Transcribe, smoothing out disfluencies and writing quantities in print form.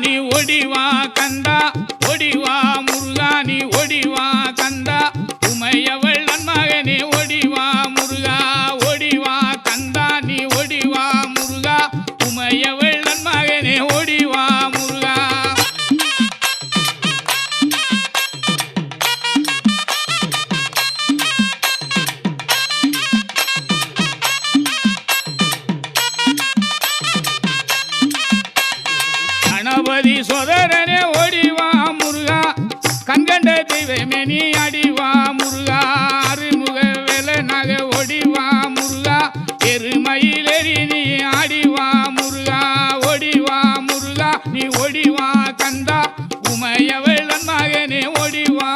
நீ ஓடிவா கந்தா ஓடிவா முருகா நீ ஓடிவா கந்தா உமையவள் நன்மகனே ஓடிவா முருகா ஓடிவா கந்தா நீ ஓடிவா முருகா உமையவள் நன்மகனே ஓடிவா முருகா கணபதி சோதரனே ஓடிவா முருகா கண்கண்ட தெய்வமே நீ அடிவா முருகா அருமுக வேலனாக ஓடிவா முருகா எருமயிலேறி நீ ஆடிவா முருகா ஓடிவா முருகா நீ ஓடிவா கந்தா உமையவள் மகனே ஓடிவா